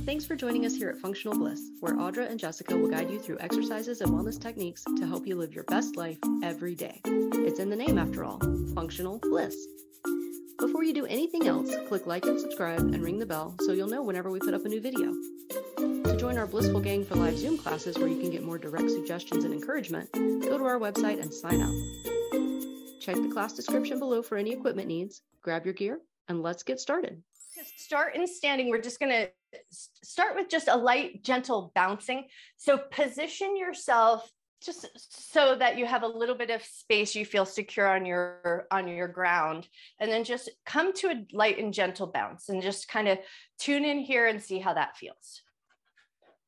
Thanks for joining us here at Functional Bliss, where Audra and Jessica will guide you through exercises and wellness techniques to help you live your best life every day. It's in the name, after all, Functional Bliss. Before you do anything else, click like and subscribe and ring the bell so you'll know whenever we put up a new video. To join our Blissful Gang for live Zoom classes where you can get more direct suggestions and encouragement, go to our website and sign up. Check the class description below for any equipment needs, grab your gear, and let's get started. To start in standing, we're just going to start with just a light, gentle bouncing. So position yourself just so that you have a little bit of space, you feel secure on your ground, and then just come to a light and gentle bounce and just kind of tune in here and see how that feels.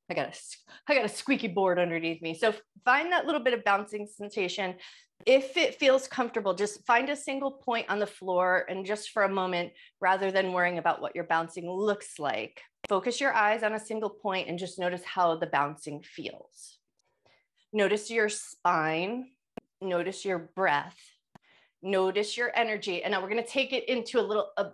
I got a squeaky board underneath me. So find that little bit of bouncing sensation. If it feels comfortable, just find a single point on the floor and just for a moment, rather than worrying about what your bouncing looks like, focus your eyes on a single point and just notice how the bouncing feels. Notice your spine, notice your breath, notice your energy. And now we're going to take it into a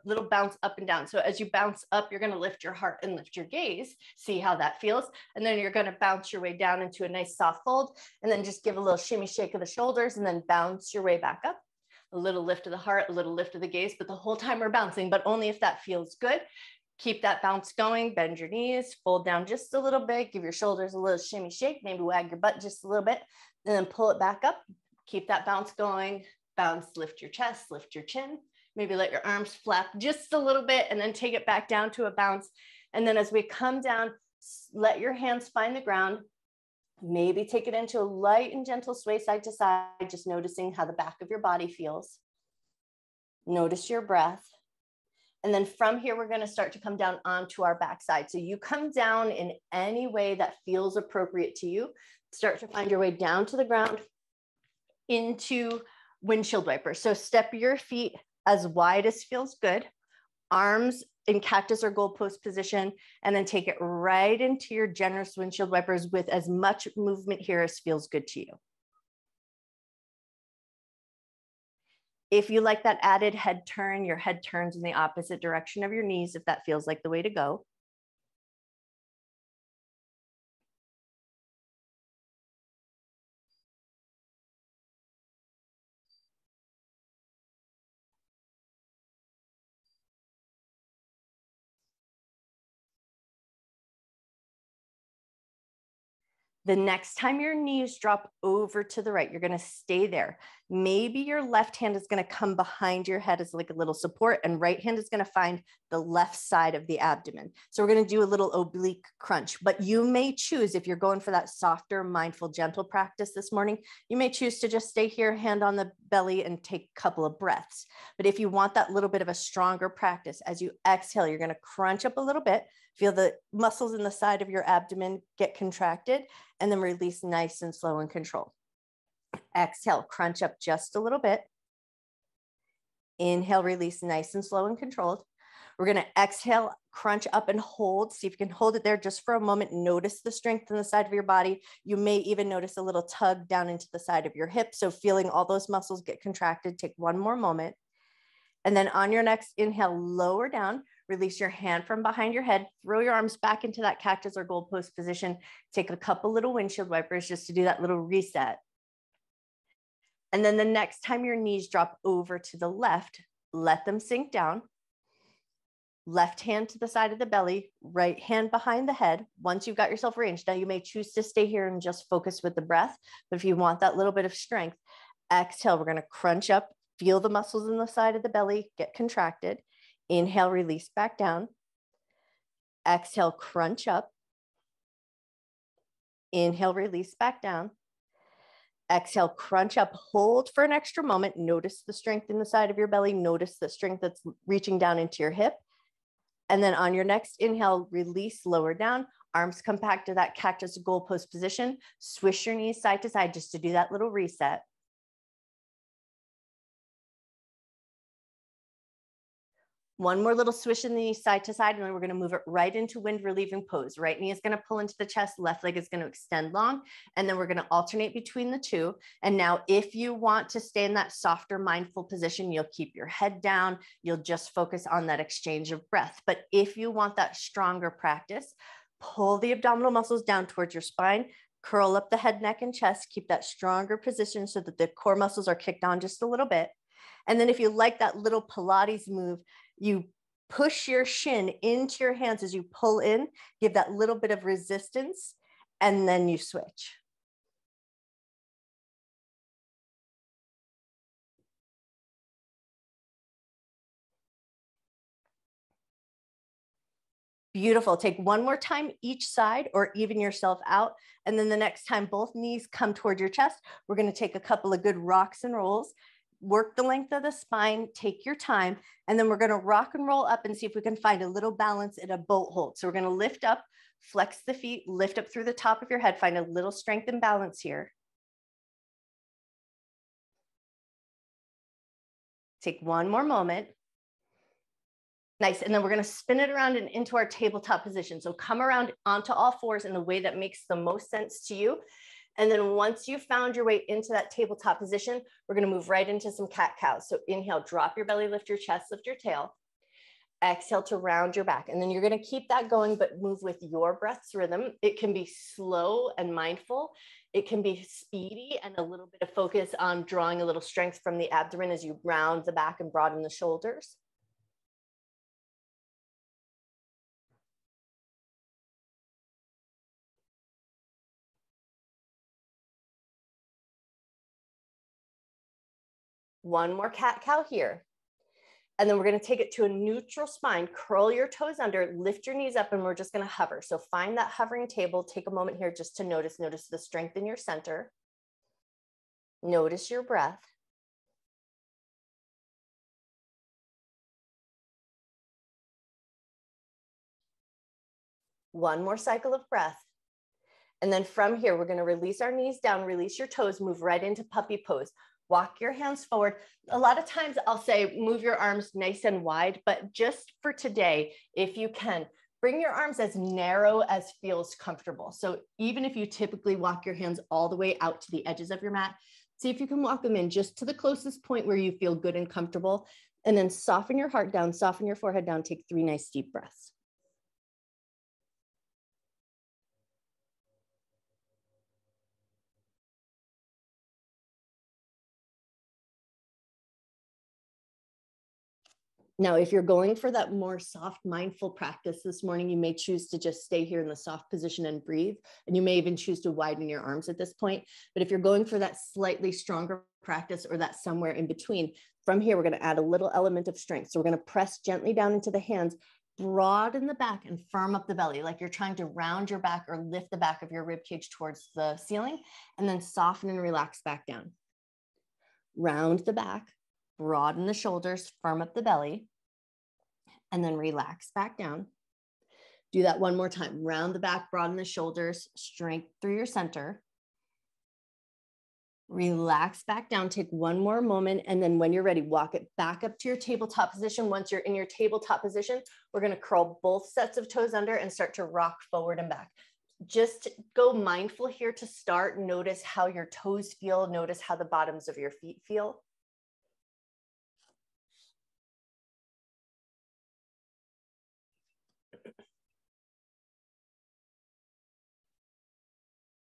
little bounce up and down. So as you bounce up, you're going to lift your heart and lift your gaze, see how that feels. And then you're going to bounce your way down into a nice soft fold, and then just give a little shimmy shake of the shoulders and then bounce your way back up. A little lift of the heart, a little lift of the gaze, but the whole time we're bouncing, but only if that feels good. Keep that bounce going, bend your knees, fold down just a little bit, give your shoulders a little shimmy shake, maybe wag your butt just a little bit, and then pull it back up. Keep that bounce going. Bounce, lift your chest, lift your chin, maybe let your arms flap just a little bit and then take it back down to a bounce. And then as we come down, let your hands find the ground. Maybe take it into a light and gentle sway side to side, just noticing how the back of your body feels. Notice your breath. And then from here, we're going to start to come down onto our backside. So you come down in any way that feels appropriate to you. Start to find your way down to the ground into windshield wipers. So step your feet as wide as feels good, arms in cactus or goalpost position, and then take it right into your generous windshield wipers with as much movement here as feels good to you. If you like that added head turn, your head turns in the opposite direction of your knees if that feels like the way to go. The next time your knees drop over to the right, you're going to stay there. Maybe your left hand is going to come behind your head as like a little support, and right hand is going to find the left side of the abdomen. So we're going to do a little oblique crunch, but you may choose, if you're going for that softer, mindful, gentle practice this morning, you may choose to just stay here, hand on the belly, and take a couple of breaths. But if you want that little bit of a stronger practice, as you exhale, you're going to crunch up a little bit. Feel the muscles in the side of your abdomen get contracted, and then release nice and slow and controlled. Exhale, crunch up just a little bit. Inhale, release nice and slow and controlled. We're going to exhale, crunch up and hold. See if you can hold it there just for a moment. Notice the strength in the side of your body. You may even notice a little tug down into the side of your hip. So feeling all those muscles get contracted, take one more moment. And then on your next inhale, lower down, release your hand from behind your head, throw your arms back into that cactus or goalpost position. Take a couple little windshield wipers just to do that little reset. And then the next time your knees drop over to the left, let them sink down. Left hand to the side of the belly, right hand behind the head. Once you've got yourself arranged, now you may choose to stay here and just focus with the breath. But if you want that little bit of strength, exhale, we're going to crunch up. Feel the muscles in the side of the belly get contracted. Inhale, release back down. Exhale, crunch up. Inhale, release back down. Exhale, crunch up, hold for an extra moment. Notice the strength in the side of your belly. Notice the strength that's reaching down into your hip. And then on your next inhale, release, lower down. Arms come back to that cactus goalpost position. Swish your knees side to side just to do that little reset. One more little swish in the knee side to side, and then we're going to move it right into wind relieving pose. Right knee is going to pull into the chest, left leg is going to extend long, and then we're going to alternate between the two. And now if you want to stay in that softer mindful position, you'll keep your head down, you'll just focus on that exchange of breath. But if you want that stronger practice, pull the abdominal muscles down towards your spine, curl up the head, neck, and chest, keep that stronger position so that the core muscles are kicked on just a little bit. And then if you like that little Pilates move, you push your shin into your hands as you pull in, give that little bit of resistance, and then you switch. Beautiful. Take one more time each side or even yourself out. And then the next time both knees come toward your chest, we're going to take a couple of good rocks and rolls. Work the length of the spine, take your time, and then we're going to rock and roll up and see if we can find a little balance in a boat hold. So we're going to lift up, flex the feet, lift up through the top of your head, find a little strength and balance here. Take one more moment. Nice, and then we're going to spin it around and into our tabletop position. So come around onto all fours in the way that makes the most sense to you. And then once you've found your way into that tabletop position, we're going to move right into some cat-cows. So inhale, drop your belly, lift your chest, lift your tail. Exhale to round your back. And then you're going to keep that going, but move with your breath's rhythm. It can be slow and mindful. It can be speedy and a little bit of focus on drawing a little strength from the abdomen as you round the back and broaden the shoulders. One more cat-cow here. And then we're going to take it to a neutral spine, curl your toes under, lift your knees up, and we're just going to hover. So find that hovering table. Take a moment here just to notice the strength in your center. Notice your breath. One more cycle of breath. And then from here, we're going to release our knees down, release your toes, move right into puppy pose. Walk your hands forward. A lot of times I'll say, move your arms nice and wide, but just for today, if you can, bring your arms as narrow as feels comfortable. So even if you typically walk your hands all the way out to the edges of your mat, see if you can walk them in just to the closest point where you feel good and comfortable. And then soften your heart down, soften your forehead down, take 3 nice deep breaths. Now, if you're going for that more soft, mindful practice this morning, you may choose to just stay here in the soft position and breathe. And you may even choose to widen your arms at this point. But if you're going for that slightly stronger practice or that somewhere in between, from here, we're going to add a little element of strength. So we're going to press gently down into the hands, broaden the back and firm up the belly, like you're trying to round your back or lift the back of your rib cage towards the ceiling, and then soften and relax back down. Round the back, broaden the shoulders, firm up the belly, and then relax back down. Do that one more time. Round the back, broaden the shoulders, strength through your center. Relax back down, take one more moment, and then when you're ready, walk it back up to your tabletop position. Once you're in your tabletop position, we're going to curl both sets of toes under and start to rock forward and back. Just go mindful here to start. Notice how your toes feel. Notice how the bottoms of your feet feel.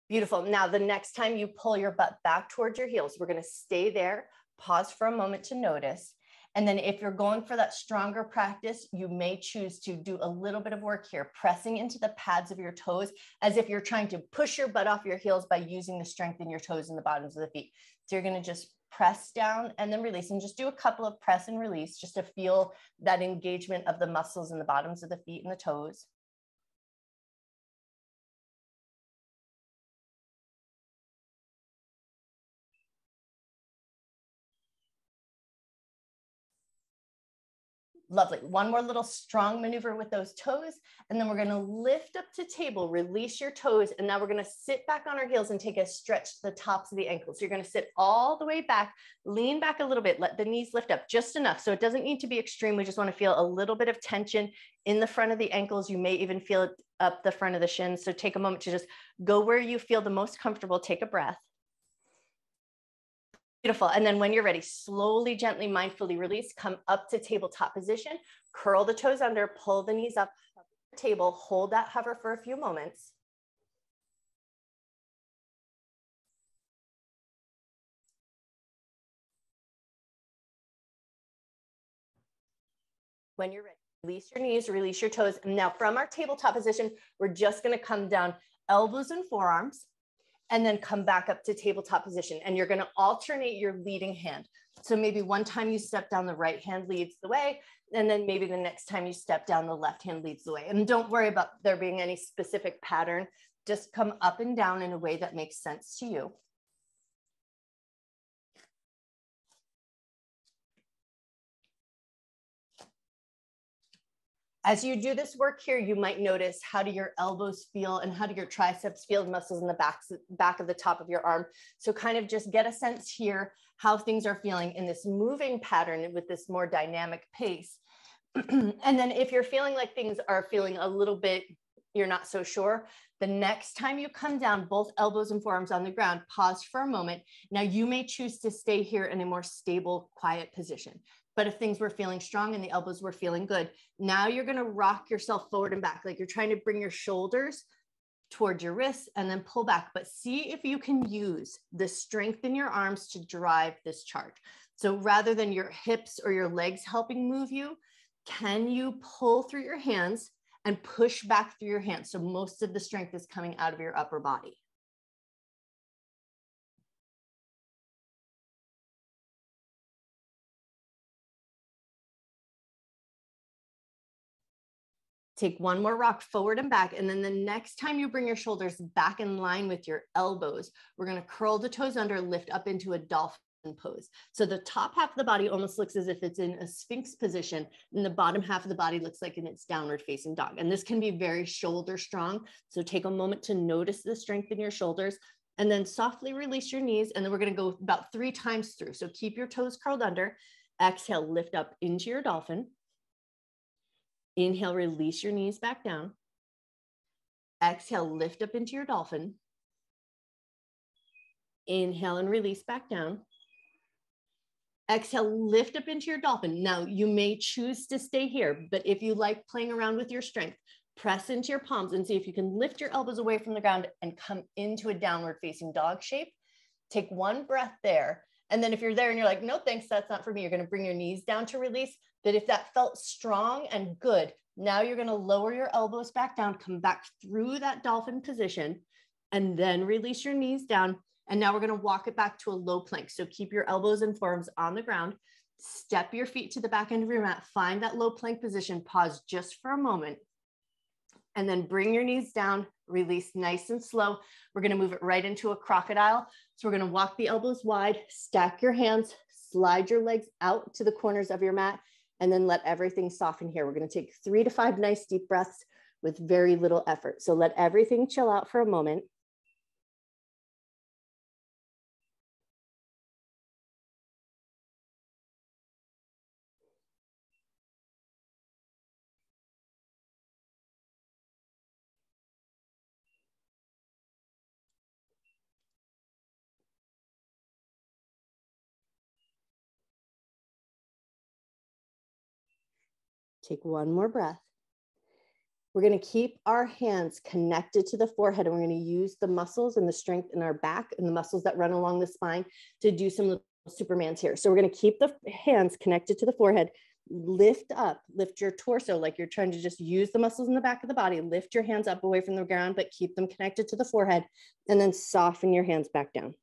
Beautiful. Now, the next time you pull your butt back towards your heels, we're going to stay there, pause for a moment to notice. And then if you're going for that stronger practice, you may choose to do a little bit of work here, pressing into the pads of your toes as if you're trying to push your butt off your heels by using the strength in your toes and the bottoms of the feet. So you're going to just press down and then release, and just do a couple of press and release just to feel that engagement of the muscles in the bottoms of the feet and the toes. Lovely. One more little strong maneuver with those toes. And then we're going to lift up to table, release your toes. And now we're going to sit back on our heels and take a stretch to the tops of the ankles. So you're going to sit all the way back, lean back a little bit, let the knees lift up just enough. So it doesn't need to be extreme. We just want to feel a little bit of tension in the front of the ankles. You may even feel it up the front of the shins. So take a moment to just go where you feel the most comfortable. Take a breath. Beautiful. And then when you're ready, slowly, gently, mindfully release, come up to tabletop position, curl the toes under, pull the knees up, table, hold that hover for a few moments. When you're ready, release your knees, release your toes. And now from our tabletop position, we're just going to come down, elbows and forearms, and then come back up to tabletop position. And you're going to alternate your leading hand. So maybe one time you step down, the right hand leads the way. And then maybe the next time you step down, the left hand leads the way. And don't worry about there being any specific pattern. Just come up and down in a way that makes sense to you. As you do this work here, you might notice how do your elbows feel and how do your triceps feel, muscles in the back of the top of your arm. So kind of just get a sense here how things are feeling in this moving pattern with this more dynamic pace. And then if you're feeling like things are feeling a little bit, you're not so sure, the next time you come down, both elbows and forearms on the ground, pause for a moment. Now you may choose to stay here in a more stable, quiet position. But if things were feeling strong and the elbows were feeling good, now you're going to rock yourself forward and back. Like you're trying to bring your shoulders towards your wrists and then pull back. But see if you can use the strength in your arms to drive this charge. So rather than your hips or your legs helping move you, can you pull through your hands and push back through your hands? So most of the strength is coming out of your upper body. Take one more rock forward and back. And then the next time you bring your shoulders back in line with your elbows, we're going to curl the toes under, lift up into a dolphin pose. So the top half of the body almost looks as if it's in a sphinx position, and the bottom half of the body looks like in its downward facing dog. And this can be very shoulder strong. So take a moment to notice the strength in your shoulders and then softly release your knees. And then we're going to go about 3 times through. So keep your toes curled under. Exhale, lift up into your dolphin. Inhale, release your knees back down. Exhale, lift up into your dolphin. Inhale and release back down. Exhale, lift up into your dolphin. Now, you may choose to stay here, but if you like playing around with your strength, press into your palms and see if you can lift your elbows away from the ground and come into a downward facing dog shape. Take one breath there. And then if you're there and you're like, no, thanks, that's not for me, you're going to bring your knees down to release. But if that felt strong and good, now you're going to lower your elbows back down, come back through that dolphin position, and then release your knees down. And now we're going to walk it back to a low plank. So keep your elbows and forearms on the ground. Step your feet to the back end of your mat. Find that low plank position. Pause just for a moment. And then bring your knees down. Release nice and slow. We're going to move it right into a crocodile. So we're going to walk the elbows wide, stack your hands, slide your legs out to the corners of your mat, and then let everything soften here. We're going to take 3 to 5 nice deep breaths with very little effort. So let everything chill out for a moment. Take one more breath. We're going to keep our hands connected to the forehead, and we're going to use the muscles and the strength in our back and the muscles that run along the spine to do some little Supermans here. So we're going to keep the hands connected to the forehead. Lift up, lift your torso like you're trying to just use the muscles in the back of the body. Lift your hands up away from the ground, but keep them connected to the forehead, and then soften your hands back down.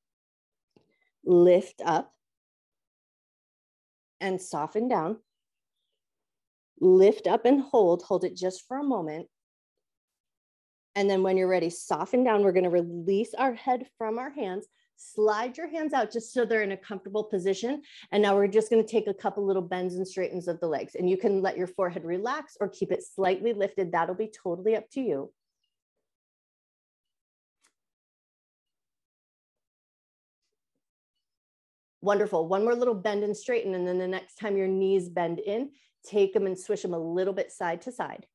Lift up and soften down. Lift up and hold it just for a moment. And then when you're ready, soften down. We're going to release our head from our hands, Slide your hands out just so they're in a comfortable position. And now we're just going to take a couple little bends and straightens of the legs. And you can let your forehead relax or keep it slightly lifted. That'll be totally up to you. Wonderful. One more little bend and straighten. And then the next time your knees bend in, take them and swish them a little bit side to side.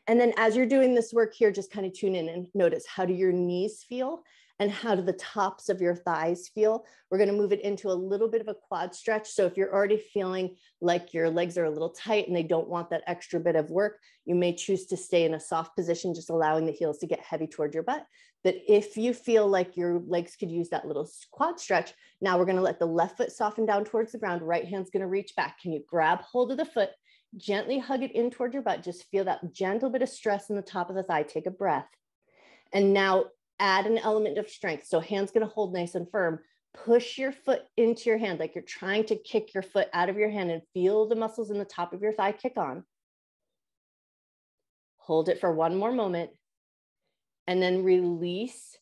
And then as you're doing this work here, just kind of tune in and notice, how do your knees feel and how do the tops of your thighs feel? We're going to move it into a little bit of a quad stretch. So if you're already feeling like your legs are a little tight and they don't want that extra bit of work, you may choose to stay in a soft position, just allowing the heels to get heavy toward your butt. But if you feel like your legs could use that little quad stretch, now we're going to let the left foot soften down towards the ground. Right hand's going to reach back. Can you grab hold of the foot? Gently hug it in toward your butt. Just feel that gentle bit of stress in the top of the thigh. Take a breath. And now add an element of strength. So hand's going to hold nice and firm. Push your foot into your hand like you're trying to kick your foot out of your hand, and feel the muscles in the top of your thigh kick on. Hold it for one more moment and then release.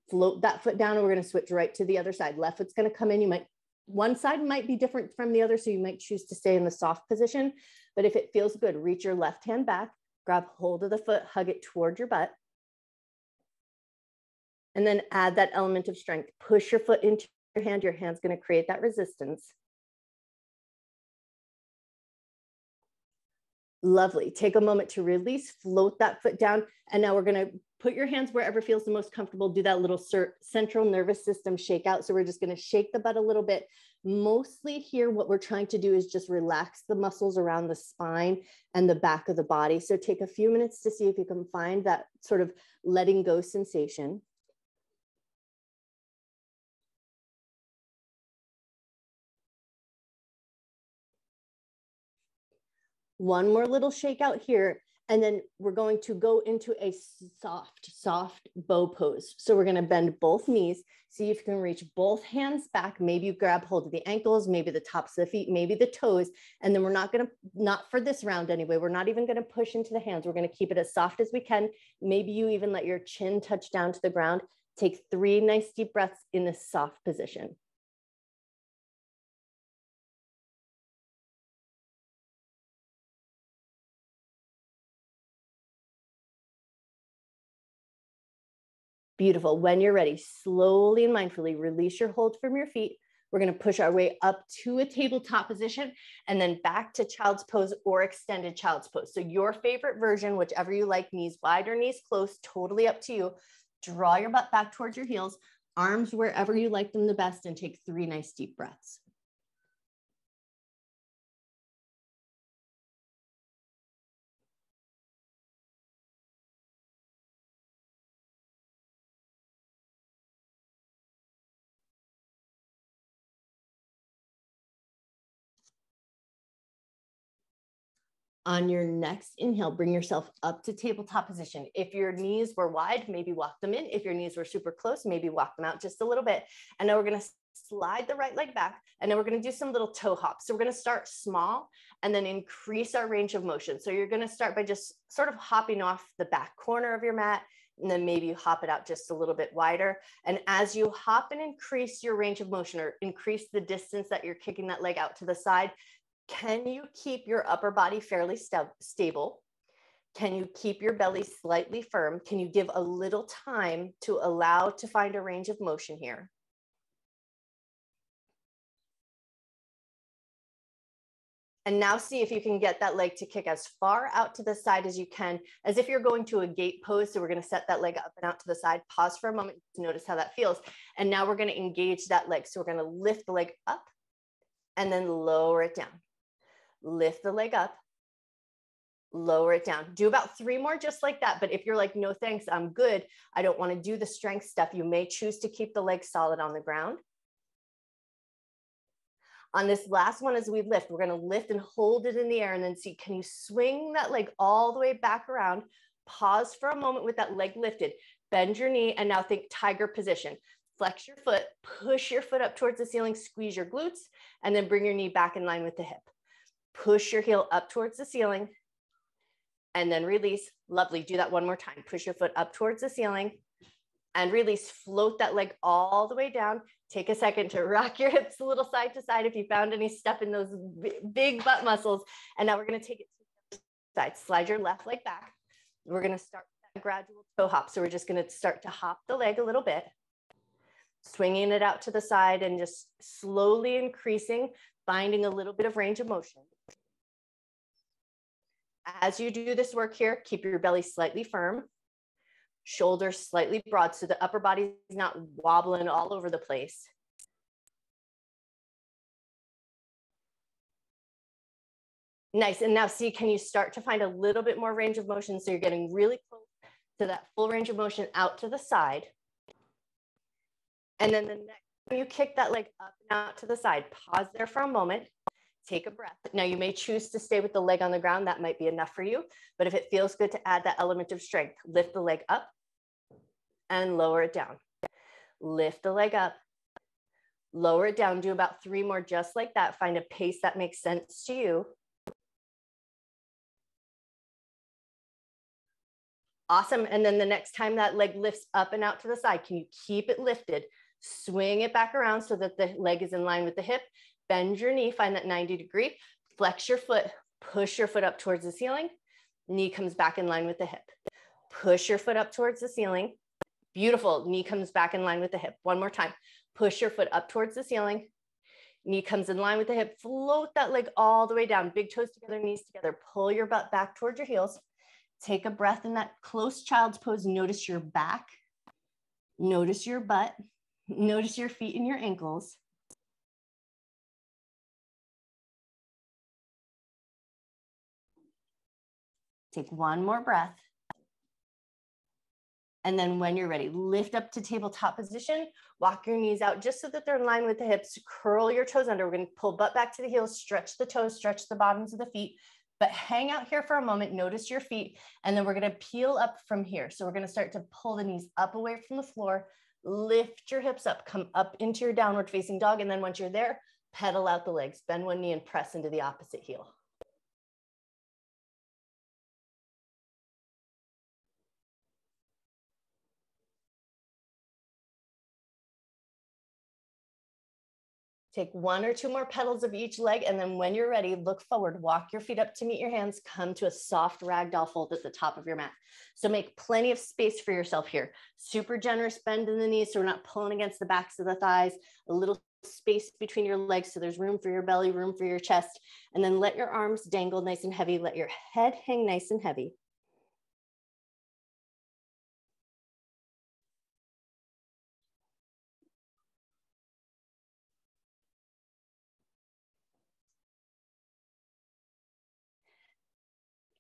Float that foot down, and we're going to switch right to the other side. Left foot's going to come in. One side might be different from the other, so you might choose to stay in the soft position. But if it feels good, reach your left hand back, grab hold of the foot, hug it toward your butt. And then add that element of strength. Push your foot into your hand. Your hand's going to create that resistance. Lovely. Take a moment to release, float that foot down. And now we're going to put your hands wherever feels the most comfortable. Do that little central nervous system shake out. So we're just going to shake the butt a little bit. Mostly here, what we're trying to do is just relax the muscles around the spine and the back of the body. So take a few minutes to see if you can find that sort of letting go sensation. One more little shake out here. And then we're going to go into a soft bow pose. So we're going to bend both knees. See if you can reach both hands back. Maybe you grab hold of the ankles, maybe the tops of the feet, maybe the toes. And then we're not for this round anyway, we're not even going to push into the hands. We're going to keep it as soft as we can. Maybe you even let your chin touch down to the ground. Take 3 nice deep breaths in this soft position. Beautiful. When you're ready, slowly and mindfully release your hold from your feet. We're going to push our way up to a tabletop position and then back to child's pose or extended child's pose. So your favorite version, whichever you like, knees wide or knees close, totally up to you. Draw your butt back towards your heels, arms wherever you like them the best, and take 3 nice deep breaths. On your next inhale, bring yourself up to tabletop position. If your knees were wide, maybe walk them in. If your knees were super close, maybe walk them out just a little bit. And now we're going to slide the right leg back. And then we're going to do some little toe hops. So we're going to start small and then increase our range of motion. So you're going to start by just sort of hopping off the back corner of your mat. And then maybe you hop it out just a little bit wider. And as you hop and increase your range of motion, or increase the distance that you're kicking that leg out to the side, can you keep your upper body fairly stable? Can you keep your belly slightly firm? Can you give a little time to allow to find a range of motion here? And now see if you can get that leg to kick as far out to the side as you can, as if you're going to a gate pose. So we're going to set that leg up and out to the side. Pause for a moment to notice how that feels. And now we're going to engage that leg. So we're going to lift the leg up and then lower it down. Lift the leg up, lower it down. Do about 3 more just like that. But if you're like, no, thanks, I'm good, I don't want to do the strength stuff, you may choose to keep the leg solid on the ground. On this last one, as we lift, we're going to lift and hold it in the air and then see, can you swing that leg all the way back around? Pause for a moment with that leg lifted. Bend your knee and now think tiger position. Flex your foot, push your foot up towards the ceiling, squeeze your glutes, and then bring your knee back in line with the hip. Push your heel up towards the ceiling and then release. Lovely. Do that one more time. Push your foot up towards the ceiling and release. Float that leg all the way down. Take a second to rock your hips a little side to side if you found any stuff in those big butt muscles. And now we're going to take it to the other side. Slide your left leg back. We're going to start with that gradual toe hop. So we're just going to start to hop the leg a little bit, swinging it out to the side and just slowly increasing, finding a little bit of range of motion. As you do this work here, keep your belly slightly firm, shoulders slightly broad so the upper body is not wobbling all over the place. Nice. And now see, can you start to find a little bit more range of motion? So you're getting really close to that full range of motion out to the side. And then the next time you kick that leg up and out to the side, pause there for a moment. Take a breath. Now you may choose to stay with the leg on the ground. That might be enough for you. But if it feels good to add that element of strength, lift the leg up and lower it down. Lift the leg up, lower it down. Do about 3 more just like that. Find a pace that makes sense to you. Awesome. And then the next time that leg lifts up and out to the side, can you keep it lifted? Swing it back around so that the leg is in line with the hip. Bend your knee, find that 90 degree, flex your foot, push your foot up towards the ceiling. Knee comes back in line with the hip. Push your foot up towards the ceiling. Beautiful. Knee comes back in line with the hip. One more time. Push your foot up towards the ceiling. Knee comes in line with the hip. Float that leg all the way down. Big toes together, knees together. Pull your butt back towards your heels. Take a breath in that close child's pose. Notice your back. Notice your butt. Notice your feet and your ankles. Take one more breath. And then when you're ready, lift up to tabletop position, walk your knees out just so that they're in line with the hips, curl your toes under. We're going to pull butt back to the heels, stretch the toes, stretch the bottoms of the feet, but hang out here for a moment, notice your feet, and then we're going to peel up from here. So we're going to start to pull the knees up away from the floor, lift your hips up, come up into your downward facing dog. And then once you're there, pedal out the legs, bend one knee and press into the opposite heel. Take 1 or 2 more pedals of each leg. And then when you're ready, look forward, walk your feet up to meet your hands, come to a soft ragdoll fold at the top of your mat. So make plenty of space for yourself here. Super generous bend in the knees so we're not pulling against the backs of the thighs, a little space between your legs so there's room for your belly, room for your chest. And then let your arms dangle nice and heavy. Let your head hang nice and heavy.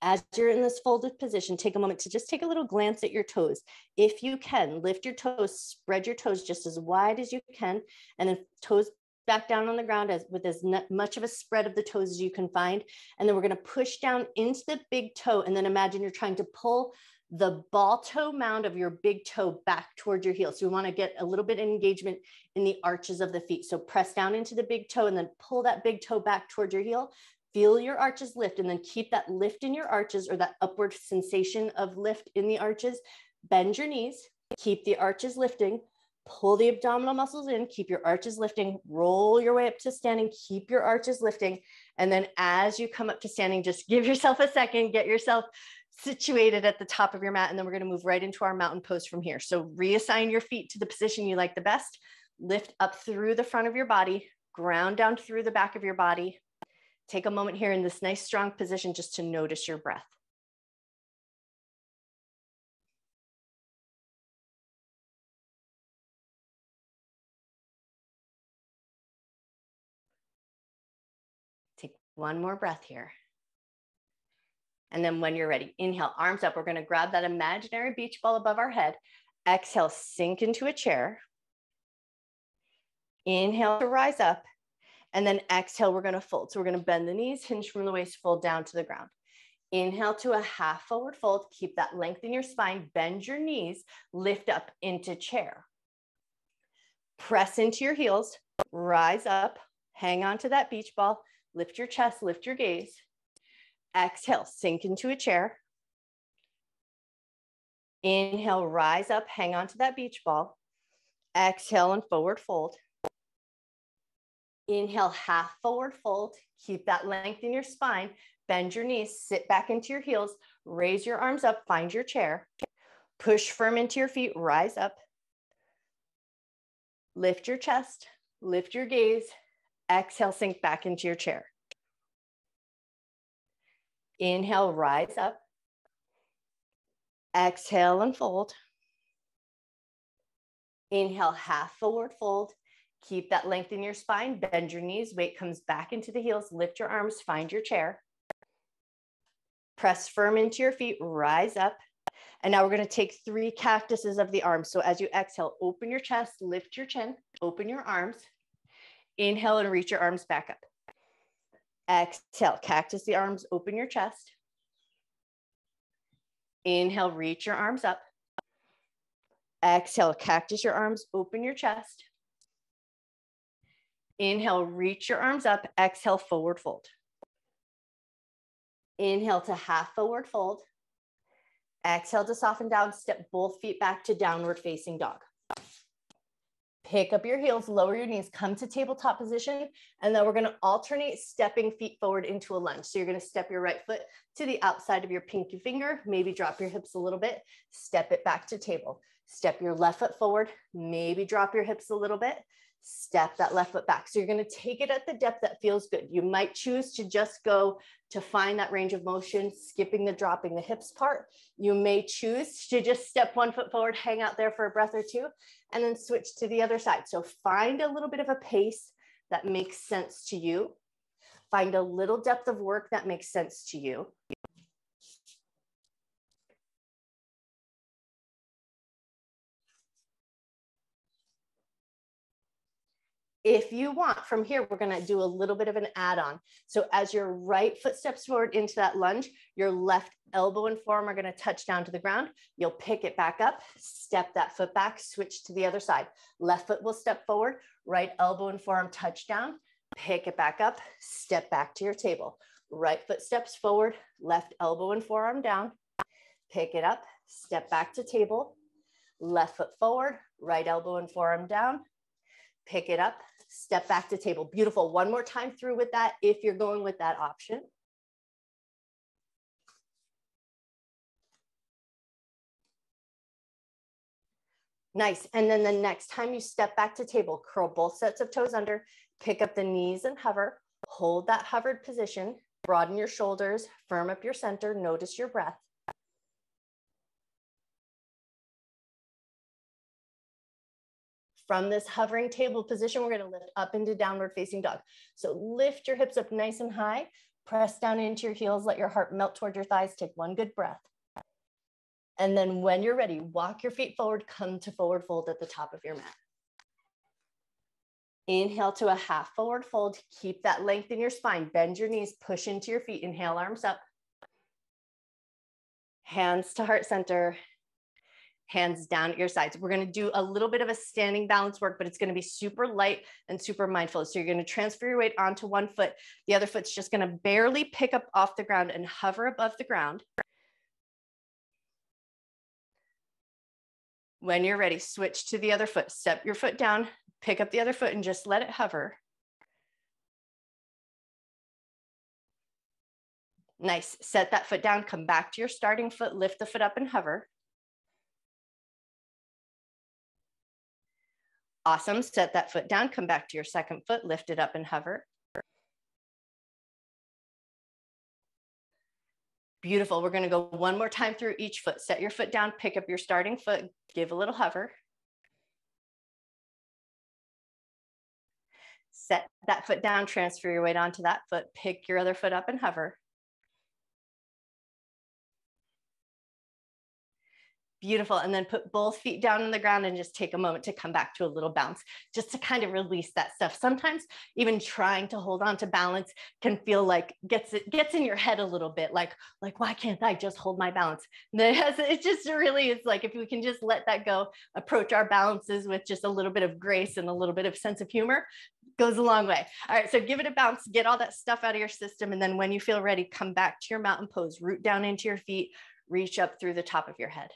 As you're in this folded position, take a moment to just take a little glance at your toes. If you can, lift your toes, spread your toes just as wide as you can, and then toes back down on the ground with as much of a spread of the toes as you can find. And then we're going to push down into the big toe, and then imagine you're trying to pull the ball toe mound of your big toe back towards your heel. So we want to get a little bit of engagement in the arches of the feet. So press down into the big toe and then pull that big toe back towards your heel. Feel your arches lift and then keep that lift in your arches or that upward sensation of lift in the arches. Bend your knees, keep the arches lifting, pull the abdominal muscles in, keep your arches lifting, roll your way up to standing, keep your arches lifting. And then as you come up to standing, just give yourself a second, get yourself situated at the top of your mat. And then we're going to move right into our mountain pose from here. So reassign your feet to the position you like the best. Lift up through the front of your body, ground down through the back of your body. Take a moment here in this nice strong position just to notice your breath. Take one more breath here. And then when you're ready, inhale, arms up. We're going to grab that imaginary beach ball above our head. Exhale, sink into a chair. Inhale to rise up. And then exhale, we're going to fold. So we're going to bend the knees, hinge from the waist, fold down to the ground. Inhale to a half forward fold. Keep that length in your spine. Bend your knees, lift up into chair. Press into your heels, rise up, hang on to that beach ball, lift your chest, lift your gaze. Exhale, sink into a chair. Inhale, rise up, hang on to that beach ball. Exhale and forward fold. Inhale, half forward fold. Keep that length in your spine. Bend your knees, sit back into your heels, raise your arms up, find your chair. Push firm into your feet, rise up. Lift your chest, lift your gaze. Exhale, sink back into your chair. Inhale, rise up. Exhale and fold. Inhale, half forward fold. Keep that length in your spine, bend your knees, weight comes back into the heels, lift your arms, find your chair. Press firm into your feet, rise up. And now we're going to take 3 cactuses of the arms. So as you exhale, open your chest, lift your chin, open your arms. Inhale and reach your arms back up. Exhale, cactus the arms, open your chest. Inhale, reach your arms up. Exhale, cactus your arms, open your chest. Inhale, reach your arms up. Exhale, forward fold. Inhale to half forward fold. Exhale to soften down, step both feet back to downward facing dog. Pick up your heels, lower your knees, come to tabletop position, and then we're going to alternate stepping feet forward into a lunge. So you're going to step your right foot to the outside of your pinky finger, maybe drop your hips a little bit, step it back to table. Step your left foot forward, maybe drop your hips a little bit, step that left foot back. So you're going to take it at the depth that feels good. You might choose to just go to find that range of motion, skipping the dropping the hips part. You may choose to just step 1 foot forward, hang out there for a breath or two, and then switch to the other side. So find a little bit of a pace that makes sense to you. Find a little depth of work that makes sense to you. If you want, from here, we're going to do a little bit of an add-on. So as your right foot steps forward into that lunge, your left elbow and forearm are going to touch down to the ground. You'll pick it back up, step that foot back, switch to the other side. Left foot will step forward, right elbow and forearm touch down, pick it back up, step back to your table. Right foot steps forward, left elbow and forearm down, pick it up, step back to table. Left foot forward, right elbow and forearm down, pick it up, step back to table. Beautiful. One more time through with that if you're going with that option. Nice. And then the next time you step back to table, curl both sets of toes under, pick up the knees and hover, hold that hovered position, broaden your shoulders, firm up your center, notice your breath. From this hovering table position, we're going to lift up into downward facing dog. So lift your hips up nice and high, press down into your heels, let your heart melt toward your thighs, take 1 good breath. And then when you're ready, walk your feet forward, come to forward fold at the top of your mat. Inhale to a half forward fold, keep that length in your spine, bend your knees, push into your feet, inhale, arms up. Hands to heart center. Hands down at your sides. We're going to do a little bit of a standing balance work, but it's going to be super light and super mindful. So you're going to transfer your weight onto 1 foot. The other foot's just going to barely pick up off the ground and hover above the ground. When you're ready, switch to the other foot. Step your foot down, pick up the other foot and just let it hover. Nice. Set that foot down, come back to your starting foot, lift the foot up and hover. Awesome. Set that foot down, come back to your second foot, lift it up and hover. Beautiful. We're going to go 1 more time through each foot. Set your foot down, pick up your starting foot, give a little hover. Set that foot down, transfer your weight onto that foot, pick your other foot up and hover. Beautiful. And then put both feet down on the ground and just take a moment to come back to a little bounce, just to kind of release that stuff. Sometimes even trying to hold on to balance can feel like gets in your head a little bit, like why can't I just hold my balance? It just really is like, if we can just let that go, approach our balances with just a little bit of grace and a little bit of sense of humor, goes a long way. All right, so give it a bounce, get all that stuff out of your system. And then when you feel ready, come back to your mountain pose, root down into your feet, reach up through the top of your head.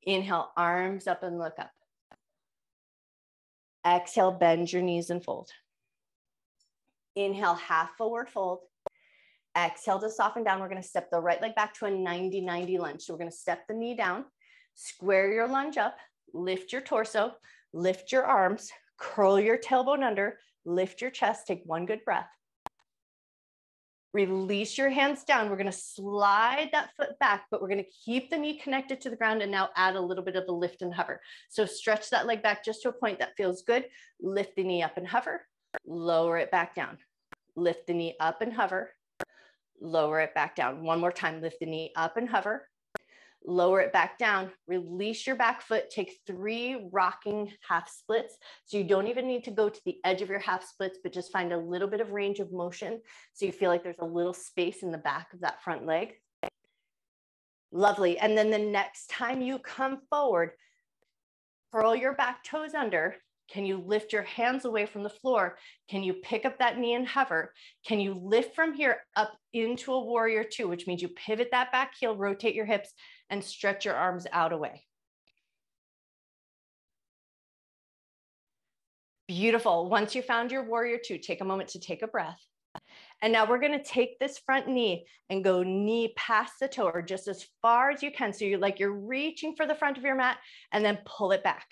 Inhale, arms up and look up. Exhale, bend your knees and fold. Inhale, half forward fold. Exhale to soften down. We're going to step the right leg back to a 90-90 lunge. So we're going to step the knee down, square your lunge up, lift your torso, lift your arms, curl your tailbone under, lift your chest, take one good breath. Release your hands down. We're going to slide that foot back, but we're going to keep the knee connected to the ground and now add a little bit of a lift and hover. So stretch that leg back just to a point that feels good. Lift the knee up and hover, lower it back down. Lift the knee up and hover, lower it back down. One more time, lift the knee up and hover, lower it back down, release your back foot, take 3 rocking half splits. So you don't even need to go to the edge of your half splits, but just find a little bit of range of motion. So you feel like there's a little space in the back of that front leg. Lovely. And then the next time you come forward, curl your back toes under. Can you lift your hands away from the floor? Can you pick up that knee and hover? Can you lift from here up into a warrior 2, which means you pivot that back heel, rotate your hips, and stretch your arms out away. Beautiful. Once you found your warrior 2, take a moment to take a breath. And now we're going to take this front knee and go knee past the toe, or just as far as you can. So you're reaching for the front of your mat and then pull it back.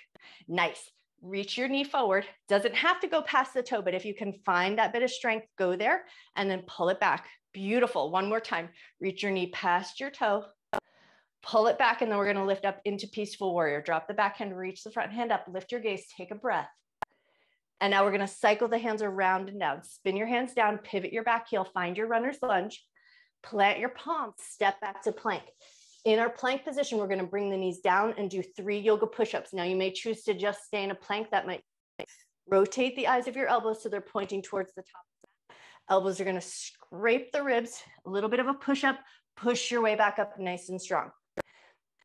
Nice. Reach your knee forward. Doesn't have to go past the toe, but if you can find that bit of strength, go there and then pull it back. Beautiful. One more time. Reach your knee past your toe, pull it back, and then we're going to lift up into peaceful warrior. Drop the back hand, reach the front hand up, lift your gaze, take a breath. And now we're going to cycle the hands around and down. Spin your hands down, pivot your back heel, find your runner's lunge, plant your palms, step back to plank. In our plank position, we're going to bring the knees down and do 3 yoga push-ups. Now you may choose to just stay in a plank. That might rotate the eyes of your elbows so they're pointing towards the top. Elbows are going to scrape the ribs, a little bit of a push-up, push your way back up nice and strong.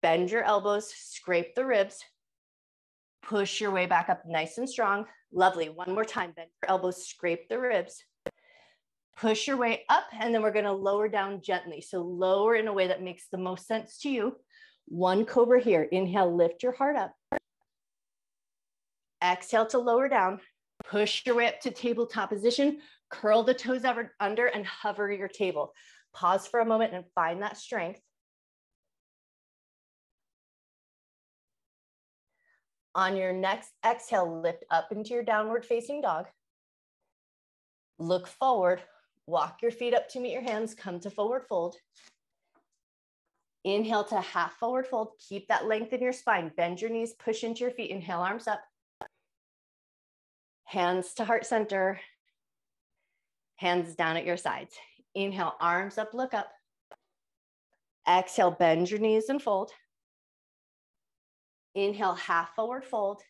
Bend your elbows, scrape the ribs, push your way back up nice and strong. Lovely. One more time. Bend your elbows, scrape the ribs, push your way up, and then we're going to lower down gently. So lower in a way that makes the most sense to you. 1 cobra here. Inhale, lift your heart up. Exhale to lower down. Push your way up to tabletop position. Curl the toes under and hover your table. Pause for a moment and find that strength. On your next exhale, lift up into your downward facing dog. Look forward. Walk your feet up to meet your hands. Come to forward fold. Inhale to half forward fold. Keep that length in your spine. Bend your knees, push into your feet. Inhale, arms up. Hands to heart center. Hands down at your sides. Inhale, arms up, look up. Exhale, bend your knees and fold. Inhale, half forward fold.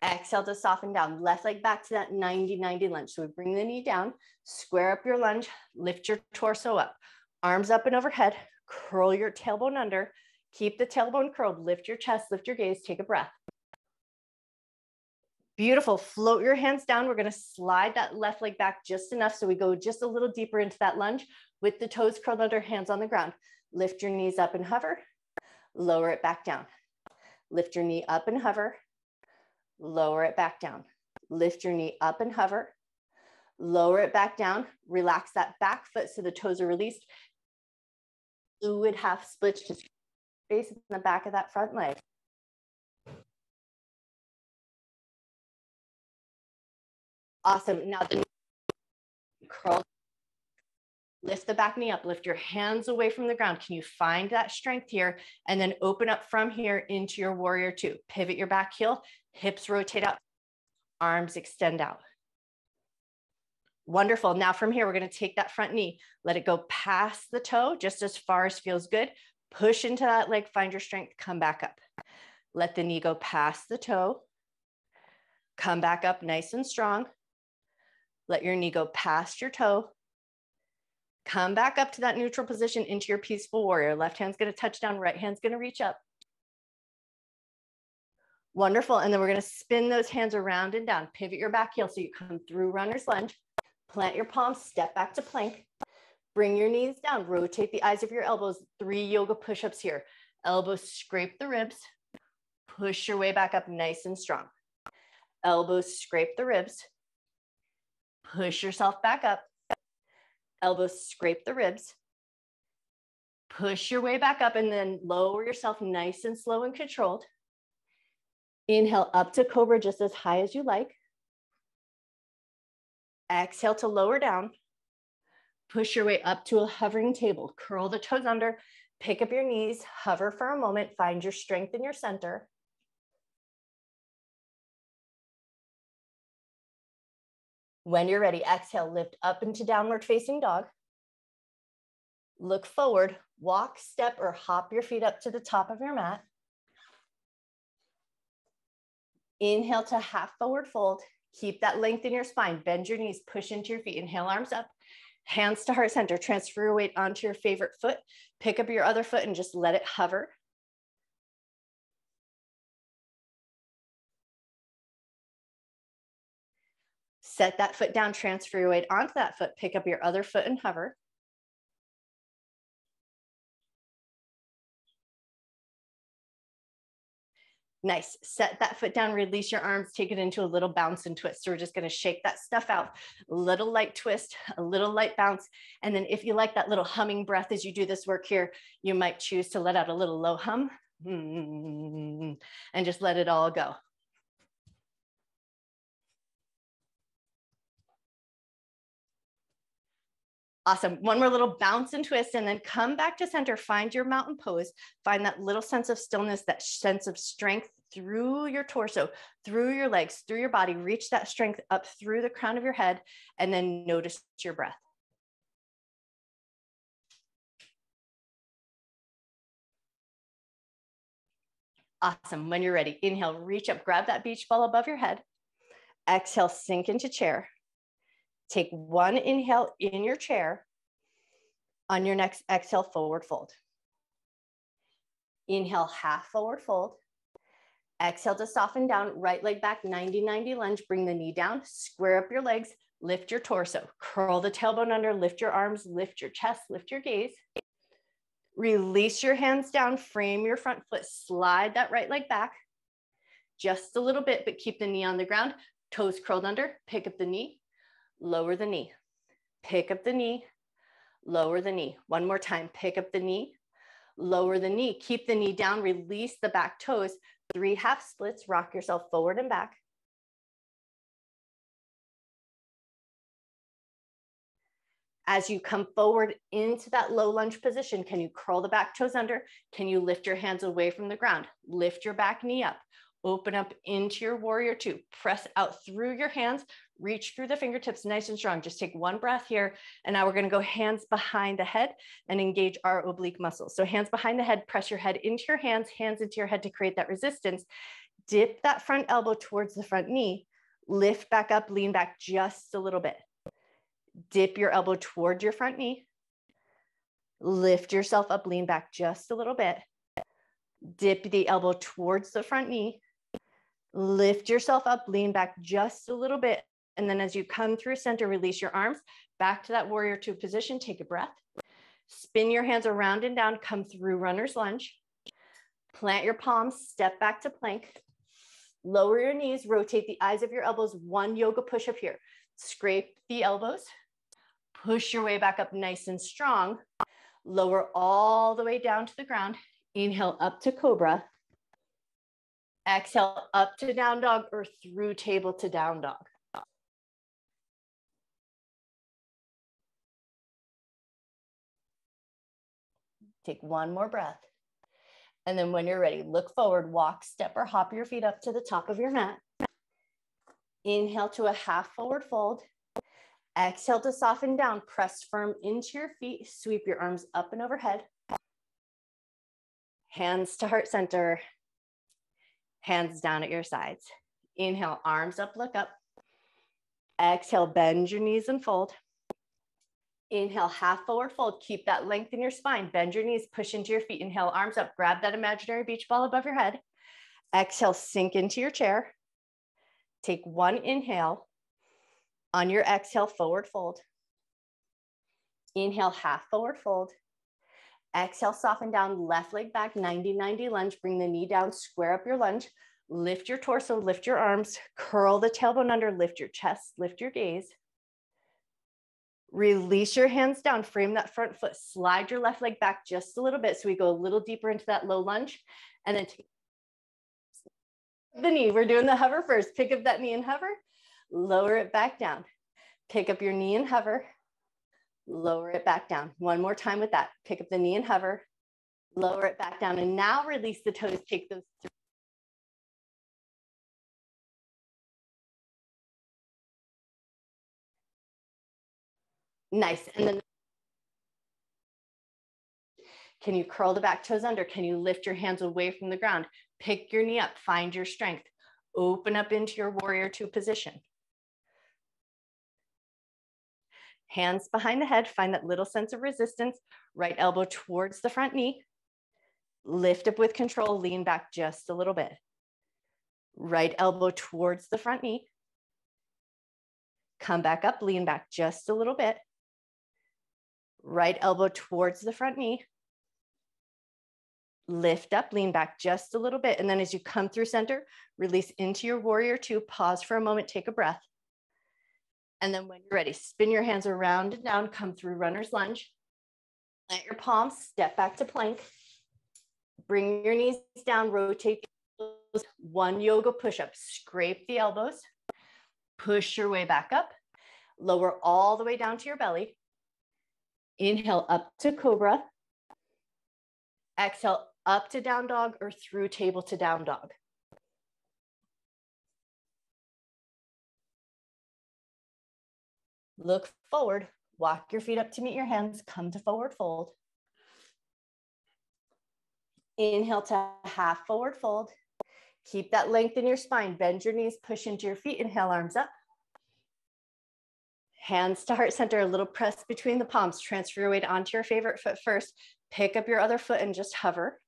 Exhale to soften down. Left leg back to that 90-90 lunge. So we bring the knee down, square up your lunge, lift your torso up, arms up and overhead, curl your tailbone under, keep the tailbone curled, lift your chest, lift your gaze, take a breath. Beautiful. Float your hands down. We're going to slide that left leg back just enough so we go just a little deeper into that lunge with the toes curled under, hands on the ground. Lift your knees up and hover, lower it back down. Lift your knee up and hover, lower it back down. Lift your knee up and hover, lower it back down. Relax that back foot so the toes are released. Fluid half splits, just space in the back of that front leg. Awesome. Now the curl, lift the back knee up, lift your hands away from the ground. Can you find that strength here? And then open up from here into your warrior 2. Pivot your back heel, hips rotate up, arms extend out. Wonderful. Now from here, we're going to take that front knee, let it go past the toe, just as far as feels good. Push into that leg, find your strength, come back up. Let the knee go past the toe. Come back up nice and strong. Let your knee go past your toe. Come back up to that neutral position into your peaceful warrior. Left hand's going to touch down, right hand's going to reach up. Wonderful. And then we're going to spin those hands around and down. Pivot your back heel so you come through runner's lunge. Plant your palms, step back to plank. Bring your knees down, rotate the eyes of your elbows. 3 yoga push-ups here. Elbows scrape the ribs. Push your way back up nice and strong. Elbows scrape the ribs. Push yourself back up. Elbows scrape the ribs. Push your way back up and then lower yourself nice and slow and controlled. Inhale up to cobra just as high as you like. Exhale to lower down. Push your way up to a hovering table. Curl the toes under, pick up your knees, hover for a moment, find your strength in your center. When you're ready, exhale, lift up into downward facing dog. Look forward, walk, step, or hop your feet up to the top of your mat. Inhale to half forward fold. Keep that length in your spine. Bend your knees, push into your feet. Inhale, arms up. Hands to heart center. Transfer your weight onto your favorite foot. Pick up your other foot and just let it hover. Set that foot down, transfer your weight onto that foot. Pick up your other foot and hover. Nice. Set that foot down, release your arms, take it into a little bounce and twist. So we're just going to shake that stuff out. A little light twist, a little light bounce. And then if you like that little humming breath as you do this work here, you might choose to let out a little low hum and just let it all go. Awesome. One more little bounce and twist and then come back to center. Find your mountain pose. Find that little sense of stillness, that sense of strength through your torso, through your legs, through your body. Reach that strength up through the crown of your head and then notice your breath. Awesome. When you're ready, inhale, reach up, grab that beach ball above your head. Exhale, sink into chair. Take one inhale in your chair. On your next exhale, forward fold. Inhale, half forward fold. Exhale to soften down, right leg back, 90-90 lunge. Bring the knee down, square up your legs, lift your torso. Curl the tailbone under, lift your arms, lift your chest, lift your gaze. Release your hands down, frame your front foot, slide that right leg back. Just a little bit, but keep the knee on the ground. Toes curled under, pick up the knee. Lower the knee, pick up the knee, lower the knee. One more time, pick up the knee, lower the knee. Keep the knee down, release the back toes. 3 half splits, rock yourself forward and back. As you come forward into that low lunge position, can you curl the back toes under? Can you lift your hands away from the ground? Lift your back knee up. Open up into your warrior 2. Press out through your hands. Reach through the fingertips nice and strong. Just take one breath here. And now we're going to go hands behind the head and engage our oblique muscles. So hands behind the head, press your head into your hands into your head to create that resistance. Dip that front elbow towards the front knee. Lift back up, lean back just a little bit. Dip your elbow towards your front knee. Lift yourself up, lean back just a little bit. Dip the elbow towards the front knee. Lift yourself up, lean back just a little bit. And then as you come through center, release your arms back to that warrior 2 position. Take a breath. Spin your hands around and down. Come through runner's lunge. Plant your palms, step back to plank. Lower your knees, rotate the eyes of your elbows. 1 yoga push-up here. Scrape the elbows. Push your way back up nice and strong. Lower all the way down to the ground. Inhale up to cobra. Exhale up to down dog or through table to down dog. Take one more breath. And then when you're ready, look forward, walk, step, or hop your feet up to the top of your mat. Inhale to a half forward fold. Exhale to soften down. Press firm into your feet. Sweep your arms up and overhead. Hands to heart center. Hands down at your sides. Inhale, arms up, look up. Exhale, bend your knees and fold. Inhale, half forward fold. Keep that length in your spine. Bend your knees, push into your feet. Inhale, arms up. Grab that imaginary beach ball above your head. Exhale, sink into your chair. Take one inhale. On your exhale, forward fold. Inhale, half forward fold. Exhale, soften down, left leg back, 90-90 lunge. Bring the knee down, square up your lunge. Lift your torso, lift your arms, curl the tailbone under, lift your chest, lift your gaze. Release your hands down, frame that front foot, slide your left leg back just a little bit. So we go a little deeper into that low lunge, and then take the knee. We're doing the hover first. Pick up that knee and hover, lower it back down. Pick up your knee and hover, lower it back down. One more time with that. Pick up the knee and hover, lower it back down. And now release the toes, take those through. Nice. And then can you curl the back toes under? Can you lift your hands away from the ground? Pick your knee up, find your strength. Open up into your warrior two position. Hands behind the head, find that little sense of resistance. Right elbow towards the front knee. Lift up with control, lean back just a little bit. Right elbow towards the front knee. Come back up, lean back just a little bit. Right elbow towards the front knee. Lift up, lean back just a little bit. And then as you come through center, release into your warrior two, pause for a moment, take a breath. And then when you're ready, spin your hands around and down, come through runner's lunge. Plant your palms, step back to plank. Bring your knees down, rotate one yoga push-up, scrape the elbows, push your way back up, lower all the way down to your belly. Inhale up to cobra. Exhale up to down dog or through table to down dog. Look forward, walk your feet up to meet your hands, come to forward fold. Inhale to half forward fold. Keep that length in your spine, bend your knees, push into your feet, inhale, arms up. Hands to heart center, a little press between the palms, transfer your weight onto your favorite foot first, pick up your other foot and just hover.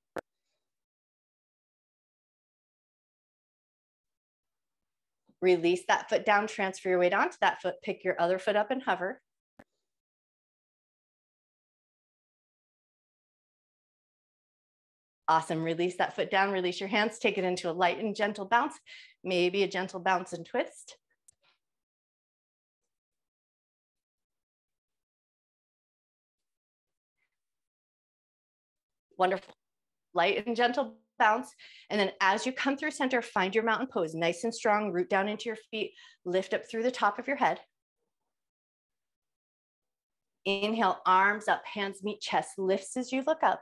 Release that foot down, transfer your weight onto that foot, pick your other foot up and hover. Awesome, release that foot down, release your hands, take it into a light and gentle bounce, maybe a gentle bounce and twist. Wonderful, light and gentle bounce. And then as you come through center, find your mountain pose, nice and strong, root down into your feet, lift up through the top of your head. Inhale, arms up, hands meet chest, lifts as you look up.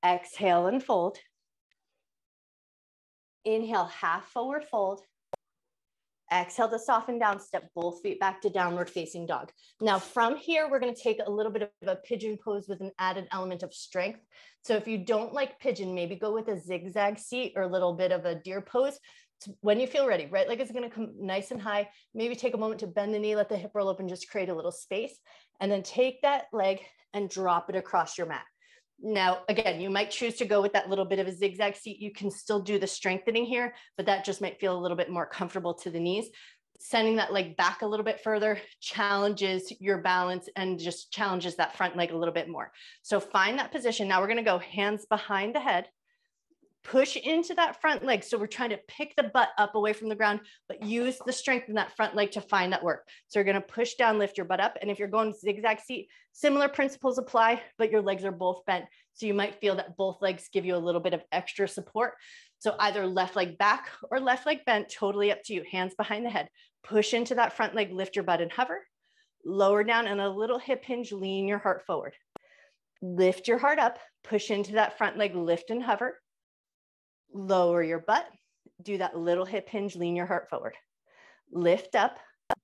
Exhale and fold. Inhale, half forward fold. Exhale to soften down, step both feet back to downward facing dog. Now from here, we're gonna take a little bit of a pigeon pose with an added element of strength. So if you don't like pigeon, maybe go with a zigzag seat or a little bit of a deer pose. When you feel ready, right leg is gonna come nice and high. Maybe take a moment to bend the knee, let the hip roll open, just create a little space. And then take that leg and drop it across your mat. Now, again, you might choose to go with that little bit of a zigzag seat. You can still do the strengthening here, but that just might feel a little bit more comfortable to the knees. Sending that leg back a little bit further challenges your balance and just challenges that front leg a little bit more. So find that position. Now we're going to go hands behind the head. Push into that front leg. So we're trying to pick the butt up away from the ground, but use the strength in that front leg to find that work. So you're going to push down, lift your butt up. And if you're going zigzag seat, similar principles apply, but your legs are both bent. So you might feel that both legs give you a little bit of extra support. So either left leg back or left leg bent, totally up to you. Hands behind the head. Push into that front leg, lift your butt and hover. Lower down and a little hip hinge, lean your heart forward. Lift your heart up, push into that front leg, lift and hover. Lower your butt, do that little hip hinge, lean your heart forward. Lift up,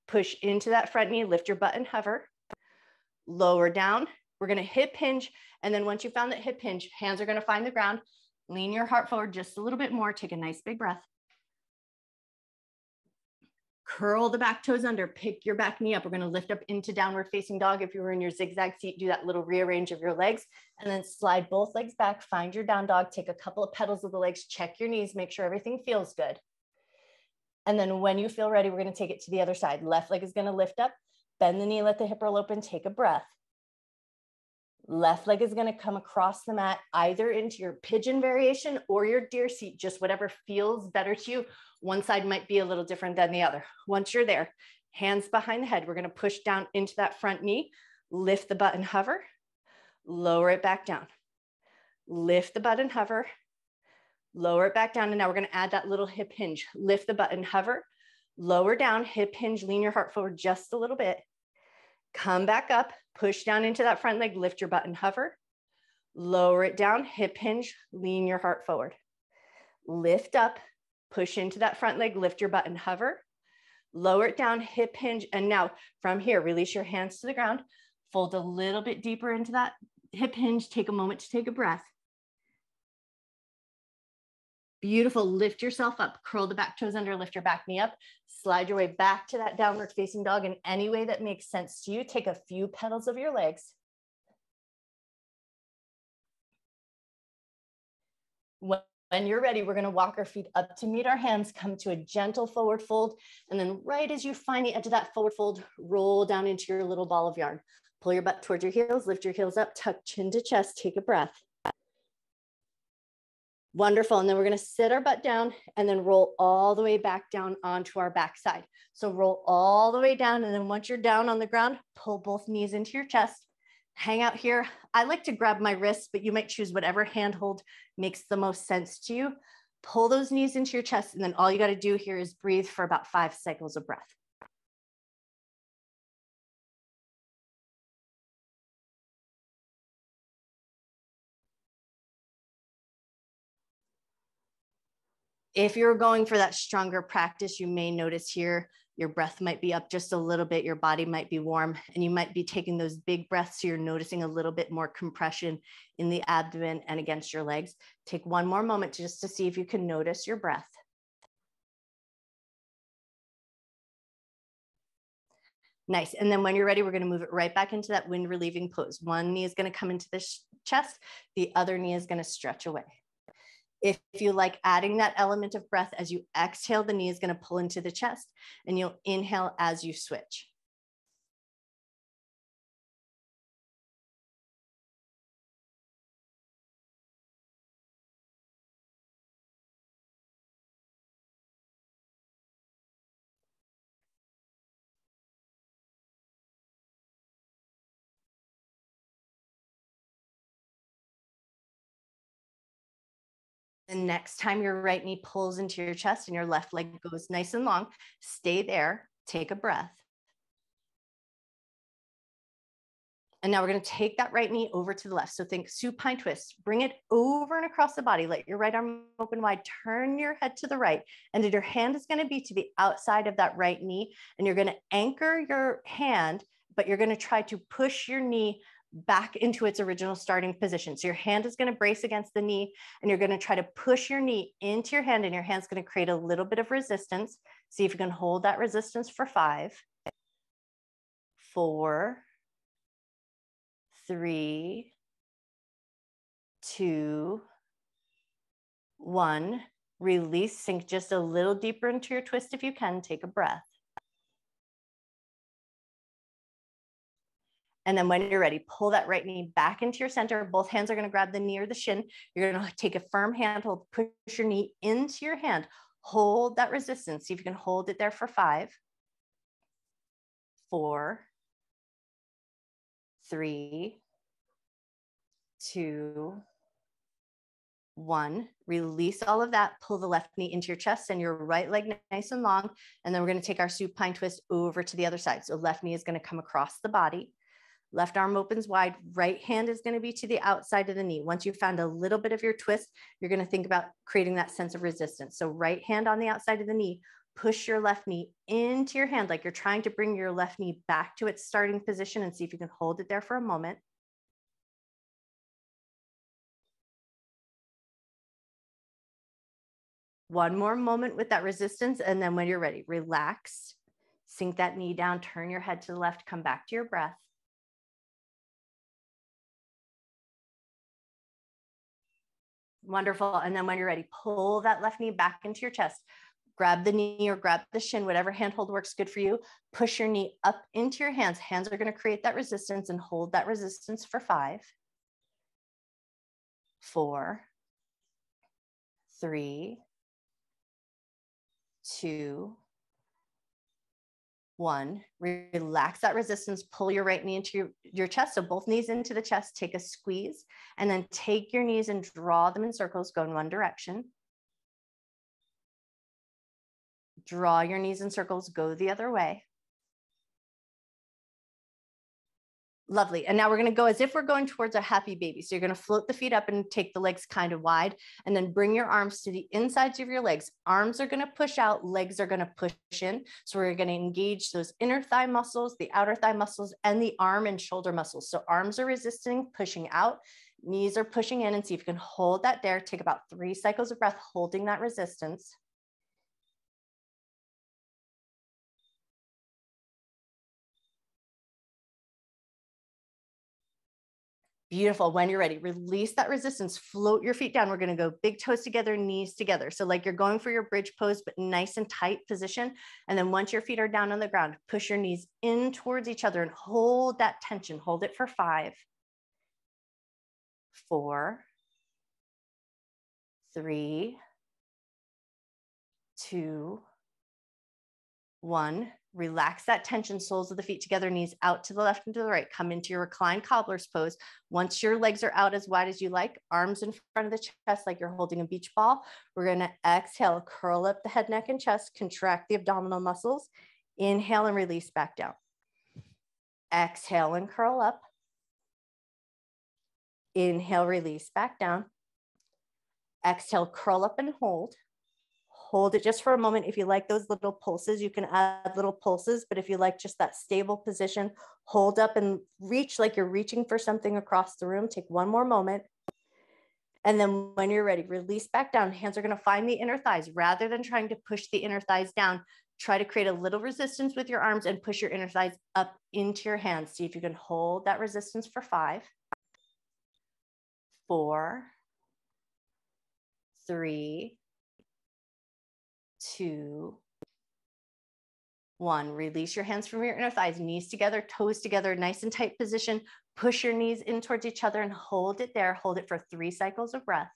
push into that front knee, lift your butt and hover. Lower down, we're gonna hip hinge. And then once you found that hip hinge, hands are gonna find the ground. Lean your heart forward just a little bit more, take a nice big breath. Curl the back toes under, pick your back knee up. We're gonna lift up into downward facing dog. If you were in your zigzag seat, do that little rearrange of your legs and then slide both legs back, find your down dog, take a couple of pedals of the legs, check your knees, make sure everything feels good. And then when you feel ready, we're gonna take it to the other side. Left leg is gonna lift up, bend the knee, let the hip roll open, take a breath. Left leg is going to come across the mat, either into your pigeon variation or your deer seat, just whatever feels better to you. One side might be a little different than the other. Once you're there, hands behind the head, we're going to push down into that front knee, lift the butt and hover, lower it back down. Lift the butt and hover, lower it back down. And now we're going to add that little hip hinge. Lift the butt and hover, lower down, hip hinge, lean your heart forward just a little bit. Come back up, push down into that front leg, lift your butt and hover, lower it down, hip hinge, lean your heart forward. Lift up, push into that front leg, lift your butt and hover, lower it down, hip hinge. And now from here, release your hands to the ground, fold a little bit deeper into that hip hinge, take a moment to take a breath. Beautiful, lift yourself up, curl the back toes under, lift your back knee up, slide your way back to that downward facing dog in any way that makes sense to you. Take a few petals of your legs. When you're ready, we're gonna walk our feet up to meet our hands, come to a gentle forward fold, and then right as you find the edge of that forward fold, roll down into your little ball of yarn. Pull your butt towards your heels, lift your heels up, tuck chin to chest, take a breath. Wonderful. And then we're going to sit our butt down and then roll all the way back down onto our backside. So roll all the way down. And then once you're down on the ground, pull both knees into your chest. Hang out here. I like to grab my wrists, but you might choose whatever handhold makes the most sense to you. Pull those knees into your chest. And then all you got to do here is breathe for about 5 cycles of breath. If you're going for that stronger practice, you may notice here, your breath might be up just a little bit, your body might be warm, and you might be taking those big breaths, so you're noticing a little bit more compression in the abdomen and against your legs. Take one more moment just to see if you can notice your breath. Nice. And then when you're ready, we're going to move it right back into that wind relieving pose. One knee is going to come into the chest. The other knee is going to stretch away. If you like adding that element of breath, as you exhale, the knee is going to pull into the chest, and you'll inhale as you switch. The next time your right knee pulls into your chest and your left leg goes nice and long, stay there, take a breath. And now we're going to take that right knee over to the left. So think supine twist, bring it over and across the body. Let your right arm open wide, turn your head to the right. And then your hand is going to be to the outside of that right knee. And you're going to anchor your hand, but you're going to try to push your knee back into its original starting position. So your hand is going to brace against the knee, and you're going to try to push your knee into your hand, and your hand's going to create a little bit of resistance. See if you can hold that resistance for 5, 4, 3, 2, 1. Release, sink just a little deeper into your twist if you can. Take a breath. And then when you're ready, pull that right knee back into your center. Both hands are going to grab the knee or the shin. You're going to take a firm handhold, push your knee into your hand. Hold that resistance. See if you can hold it there for 5, 4, 3, 2, 1. Release all of that. Pull the left knee into your chest and your right leg nice and long. And then we're going to take our supine twist over to the other side. So left knee is going to come across the body. Left arm opens wide, right hand is going to be to the outside of the knee. Once you've found a little bit of your twist, you're going to think about creating that sense of resistance. So right hand on the outside of the knee, push your left knee into your hand like you're trying to bring your left knee back to its starting position, and see if you can hold it there for a moment. One more moment with that resistance, and then when you're ready, relax, sink that knee down, turn your head to the left, come back to your breath. Wonderful. And then when you're ready, pull that left knee back into your chest. grab the knee or grab the shin, whatever handhold works good for you. Push your knee up into your hands. Hands are going to create that resistance, and hold that resistance for 5, 4, 3, 2, 1. Relax that resistance. Pull your right knee into your chest. So both knees into the chest. Take a squeeze, and then take your knees and draw them in circles. Go in one direction. Draw your knees in circles. Go the other way. Lovely. And now we're going to go as if we're going towards a happy baby. So you're going to float the feet up and take the legs kind of wide, and then bring your arms to the insides of your legs. Arms are going to push out, legs are going to push in. So we're going to engage those inner thigh muscles, the outer thigh muscles, and the arm and shoulder muscles. So arms are resisting, pushing out, knees are pushing in, and see if you can hold that there. Take about 3 cycles of breath, holding that resistance. Beautiful. When you're ready, release that resistance, float your feet down. We're going to go big toes together, knees together. So like you're going for your bridge pose, but nice and tight position. And then once your feet are down on the ground, push your knees in towards each other and hold that tension. Hold it for 5, 4, 3, 2, 1. Relax that tension, soles of the feet together, knees out to the left and to the right. Come into your reclined cobbler's pose. Once your legs are out as wide as you like, arms in front of the chest like you're holding a beach ball, we're going to exhale, curl up the head, neck, and chest, contract the abdominal muscles. Inhale and release back down. Exhale and curl up. Inhale, release back down. Exhale, curl up and hold. Hold it just for a moment. If you like those little pulses, you can add little pulses, but if you like just that stable position, hold up and reach like you're reaching for something across the room. Take one more moment. And then when you're ready, release back down. Hands are going to find the inner thighs. Rather than trying to push the inner thighs down, try to create a little resistance with your arms and push your inner thighs up into your hands. See if you can hold that resistance for 5, 4, 3, 2, 1. Release your hands from your inner thighs, knees together, toes together, nice and tight position. Push your knees in towards each other and hold it there. Hold it for 3 cycles of breath.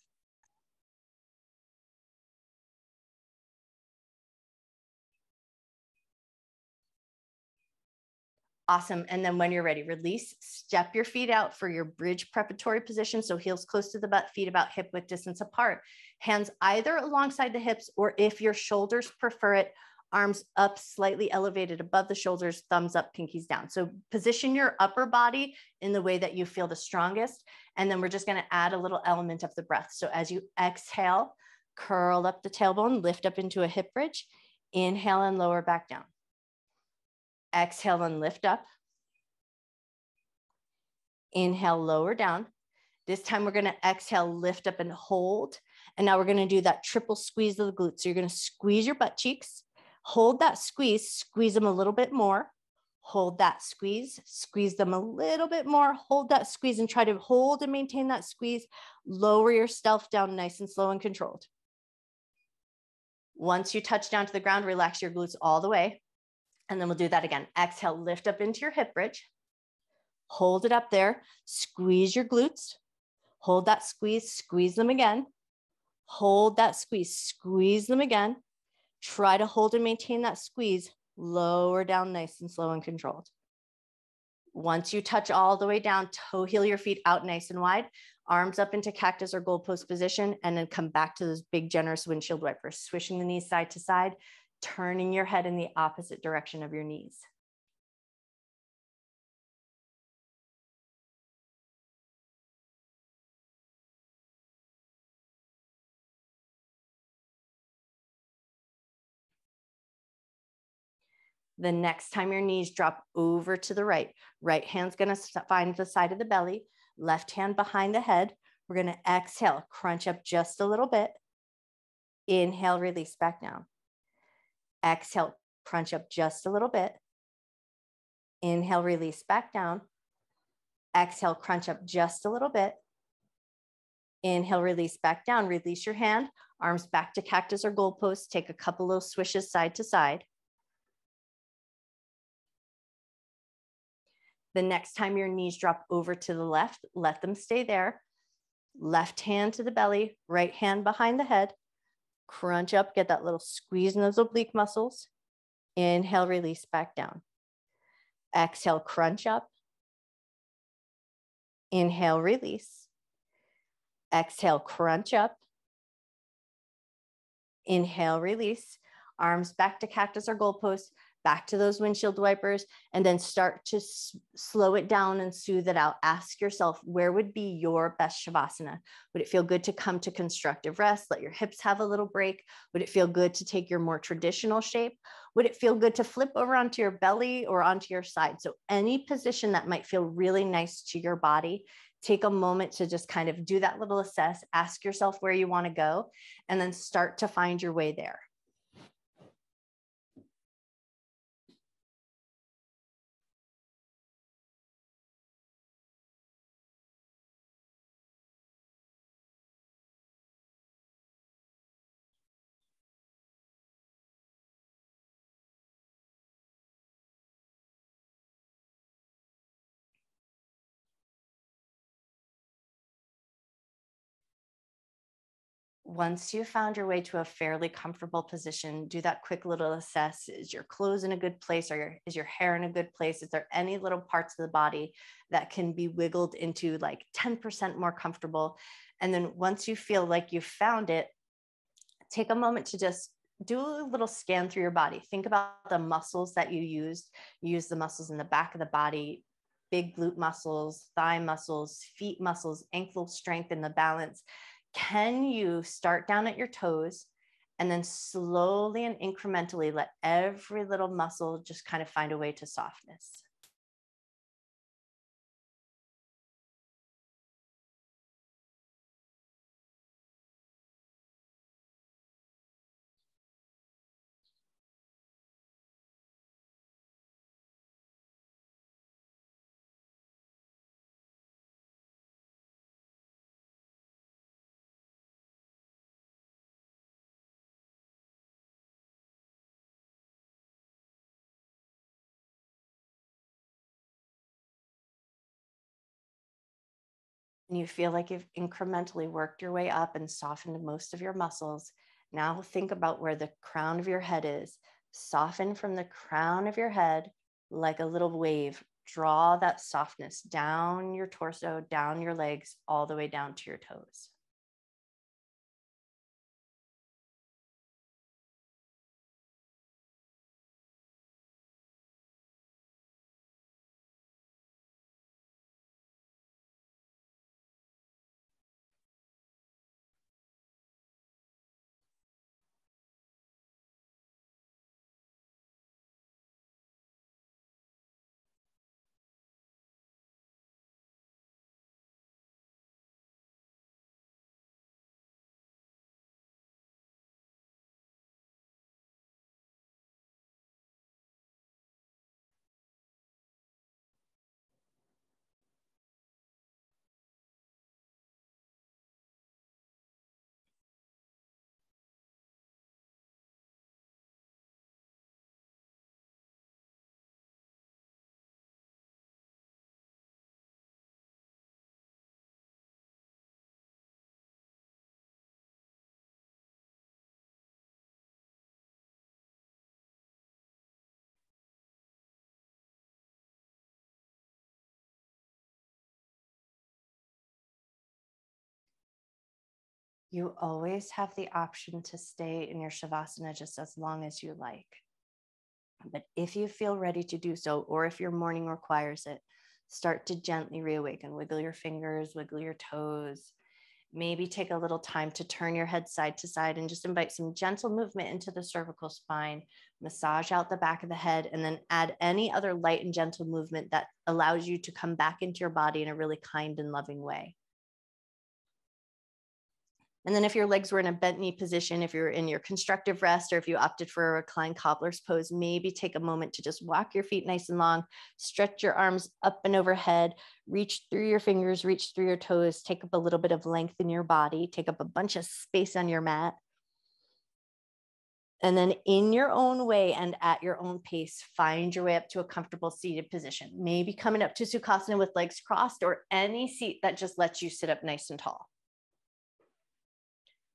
Awesome. And then when you're ready, release, step your feet out for your bridge preparatory position. So heels close to the butt, feet about hip width distance apart. Hands either alongside the hips, or if your shoulders prefer it, arms up slightly elevated above the shoulders, thumbs up, pinkies down. So position your upper body in the way that you feel the strongest. And then we're just going to add a little element of the breath. So as you exhale, curl up the tailbone, lift up into a hip bridge, inhale and lower back down. Exhale and lift up. Inhale, lower down. This time we're going to exhale, lift up and hold. And now we're going to do that triple squeeze of the glutes. So you're going to squeeze your butt cheeks, hold that squeeze them a little bit more. Hold that squeeze them a little bit more. Hold that squeeze and try to hold and maintain that squeeze. Lower yourself down nice and slow and controlled. Once you touch down to the ground, relax your glutes all the way. And then we'll do that again. Exhale, lift up into your hip bridge. Hold it up there. Squeeze your glutes. Hold that squeeze them again. Hold that squeeze them again. Try to hold and maintain that squeeze. Lower down nice and slow and controlled. Once you touch all the way down, toe heel your feet out nice and wide. Arms up into cactus or goalpost position, and then come back to those big generous windshield wipers, swishing the knees side to side, turning your head in the opposite direction of your knees. The next time your knees drop over to the right, right hand's going to find the side of the belly, left hand behind the head. We're going to exhale, crunch up just a little bit. Inhale, release back down. Exhale, crunch up just a little bit. Inhale, release back down. Exhale, crunch up just a little bit. Inhale, release back down. Release your hand. Arms back to cactus or goalpost. Take a couple little swishes side to side. The next time your knees drop over to the left, let them stay there. Left hand to the belly, right hand behind the head. Crunch up, get that little squeeze in those oblique muscles. Inhale, release back down. Exhale, crunch up. Inhale, release. Exhale, crunch up. Inhale, release. Arms back to cactus or goalpost, back to those windshield wipers, and then start to slow it down and soothe it out. Ask yourself, where would be your best Shavasana? Would it feel good to come to constructive rest? Let your hips have a little break. Would it feel good to take your more traditional shape? Would it feel good to flip over onto your belly or onto your side? So any position that might feel really nice to your body, take a moment to just kind of do that little assess, ask yourself where you want to go, and then start to find your way there. Once you found your way to a fairly comfortable position, do that quick little assess. Is your clothes in a good place? Is your hair in a good place? Is there any little parts of the body that can be wiggled into like 10% more comfortable? And then once you feel like you've found it, take a moment to just do a little scan through your body. Think about the muscles that you used. You use the muscles in the back of the body, big glute muscles, thigh muscles, feet muscles, ankle strength and the balance. Can you start down at your toes and then slowly and incrementally let every little muscle just kind of find a way to softness? And you feel like you've incrementally worked your way up and softened most of your muscles. Now think about where the crown of your head is. Soften from the crown of your head like a little wave. Draw that softness down your torso, down your legs, all the way down to your toes. You always have the option to stay in your Shavasana just as long as you like. But if you feel ready to do so, or if your morning requires it, start to gently reawaken. Wiggle your fingers, wiggle your toes. Maybe take a little time to turn your head side to side and just invite some gentle movement into the cervical spine. Massage out the back of the head, and then add any other light and gentle movement that allows you to come back into your body in a really kind and loving way. And then if your legs were in a bent knee position, if you're in your constructive rest, or if you opted for a reclined cobbler's pose, maybe take a moment to just walk your feet nice and long, stretch your arms up and overhead, reach through your fingers, reach through your toes, take up a little bit of length in your body, take up a bunch of space on your mat. And then in your own way and at your own pace, find your way up to a comfortable seated position. Maybe coming up to Sukhasana with legs crossed, or any seat that just lets you sit up nice and tall.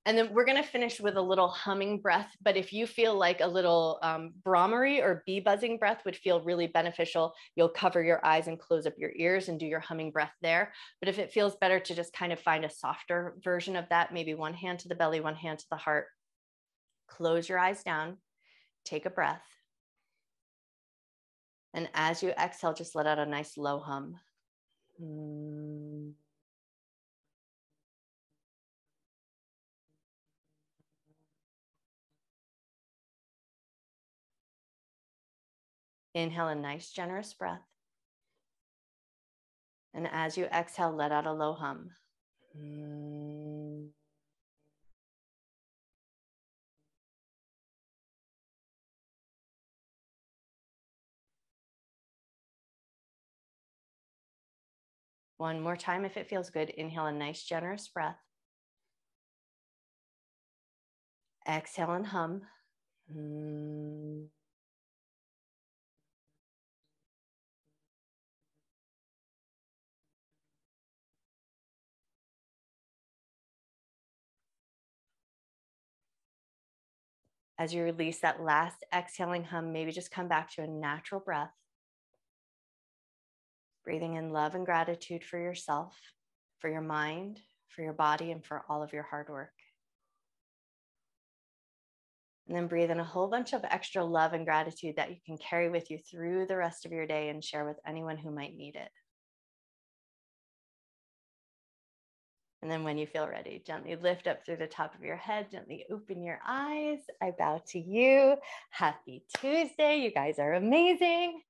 And then we're going to finish with a little humming breath. But if you feel like a little Brahmari or bee buzzing breath would feel really beneficial, you'll cover your eyes and close up your ears and do your humming breath there. But if it feels better to just kind of find a softer version of that, maybe one hand to the belly, one hand to the heart, close your eyes down, take a breath. And as you exhale, just let out a nice low hum. Inhale a nice, generous breath. And as you exhale, let out a low hum. One more time if it feels good. Inhale a nice, generous breath. Exhale and hum. As you release that last exhaling hum, maybe just come back to a natural breath. Breathing in love and gratitude for yourself, for your mind, for your body, and for all of your hard work. And then breathe in a whole bunch of extra love and gratitude that you can carry with you through the rest of your day and share with anyone who might need it. And then when you feel ready, gently lift up through the top of your head, gently open your eyes. I bow to you. Happy Tuesday. You guys are amazing.